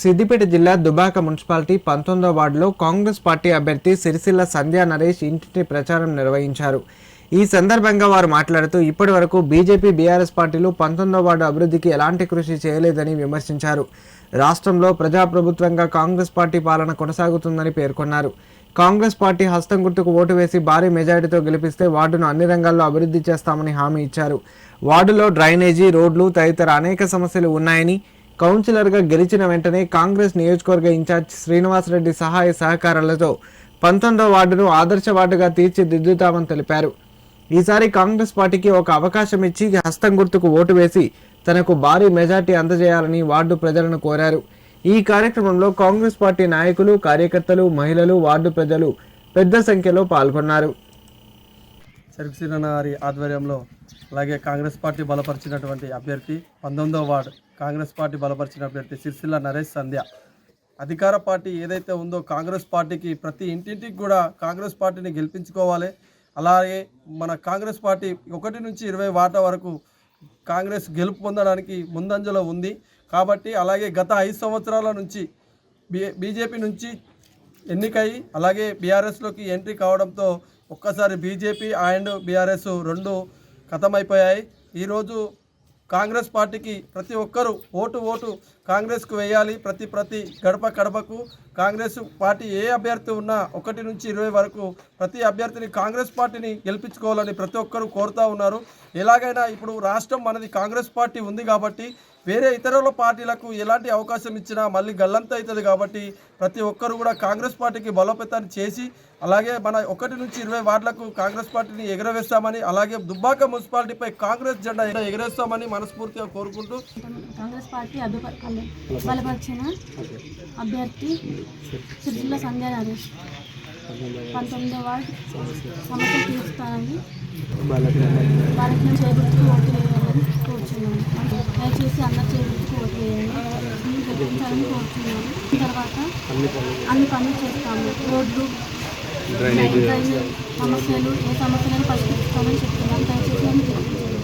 సిద్దిపేట జిల్లా దుబాక మున్సిపాలిటీ 19వ వార్డులో కాంగ్రెస్ పార్టీ అభ్యర్థి సిరిసిల్ల సంధ్యా నరేష్ ఇంటింటి ప్రచారం నిర్వహించారు. ఈ సందర్భంగా వారు మాట్లాడుతూ ఇప్పటి వరకు బీజేపీ బీఆర్ఎస్ పార్టీలు 19వ వార్డు అభివృద్ధికి ఎలాంటి కృషి చేయలేదని విమర్శించారు. రాష్ట్రంలో ప్రజాప్రభుత్వంగా కాంగ్రెస్ పార్టీ పాలన కొనసాగుతుందని పేర్కొన్నారు. కాంగ్రెస్ పార్టీ హస్తం గుర్తుకు ఓటు వేసి భారీ మెజారిటీతో గెలిపిస్తే వార్డును అన్ని రంగాల్లో అభివృద్ధి చేస్తామని హామీ ఇచ్చారు. వార్డులో డ్రైనేజీ, రోడ్లు తదితర అనేక సమస్యలు ఉన్నాయని, కౌన్సిలర్గా గెలిచిన వెంటనే కాంగ్రెస్ నియోజకవర్గ ఇన్ఛార్జ్ శ్రీనివాసరెడ్డి సహాయ సహకారాలతో 19వ వార్డును ఆదర్శ వార్డుగా తీర్చిదిద్దుతామని తెలిపారు. ఈసారి కాంగ్రెస్ పార్టీకి ఒక అవకాశం ఇచ్చి హస్తం గుర్తుకు ఓటు వేసి తనకు భారీ మెజార్టీ అందజేయాలని వార్డు ప్రజలను కోరారు. ఈ కార్యక్రమంలో కాంగ్రెస్ పార్టీ నాయకులు, కార్యకర్తలు, మహిళలు, వార్డు ప్రజలు పెద్ద సంఖ్యలో పాల్గొన్నారు. సిరిసిల్ల ఆధ్వర్యంలో అలాగే కాంగ్రెస్ పార్టీ బలపరిచినటువంటి అభ్యర్థి 19వ వార్డు కాంగ్రెస్ పార్టీ బలపరిచిన అభ్యర్థి సిరిసిల్ల నరేష్ సంధ్య. అధికార పార్టీ ఏదైతే ఉందో కాంగ్రెస్ పార్టీకి ప్రతి ఇంటింటికి కూడా కాంగ్రెస్ పార్టీని గెలిపించుకోవాలి. అలాగే మన కాంగ్రెస్ పార్టీ 1 నుంచి 20 వార్డుల వరకు కాంగ్రెస్ గెలుపు పొందడానికి ముందంజలో ఉంది. కాబట్టి అలాగే గత 5 సంవత్సరాల నుంచి బీజేపీ నుంచి ఎన్నికై అలాగే బీఆర్ఎస్లోకి ఎంట్రీ కావడంతో ఒక్కసారి బీజేపీ అండ్ బీఆర్ఎస్ రెండు ఖతమైపోయాయి. ఈరోజు కాంగ్రెస్ పార్టీకి ప్రతి ఒక్కరూ ఓటు కాంగ్రెస్కు వేయాలి. ప్రతి గడపకు కాంగ్రెస్ పార్టీ ఏ అభ్యర్థి ఉన్నా 1 నుంచి 20 వరకు ప్రతి అభ్యర్థిని కాంగ్రెస్ పార్టీని గెలిపించుకోవాలని ప్రతి ఒక్కరూ కోరుతూ ఉన్నారు. ఎలాగైనా ఇప్పుడు రాష్ట్రం మనది కాంగ్రెస్ పార్టీ ఉంది కాబట్టి వేరే ఇతరుల పార్టీలకు ఎలాంటి అవకాశం ఇచ్చినా మళ్ళీ గల్లంత అవుతుంది. కాబట్టి ప్రతి ఒక్కరు కూడా కాంగ్రెస్ పార్టీకి బలోపేతాన్ని చేసి అలాగే మన 1 నుంచి 20 వార్డులకు కాంగ్రెస్ పార్టీని ఎగరవేస్తామని, అలాగే దుబ్బాక మున్సిపాలిటీపై కాంగ్రెస్ జెండా ఎగరేస్తామని మనస్ఫూర్తిగా కోరుకుంటూ కాంగ్రెస్ పార్టీ బలపరిచిన అభ్యర్థి సిరిసిల్ల సంధ్యా నరేష్ 19వ వార్డు సమస్యలు తీరుస్తానని వాళ్ళకి చేకూర్చుకు ఓటు వేయాలని కోరుచున్నాను. దయచేసి అందరు చేకూర్చుకు ఓటు వేయాలని గెలిపించాలని కోరుచున్నాను. తర్వాత అన్ని పనులు చేస్తాము. రోడ్లు, డ్రైనేజ్ సమస్యలు, ఏ సమస్యలను పరిష్కరిస్తామని చెప్తున్నాను. దయచేసి అని గెలిపించాలి.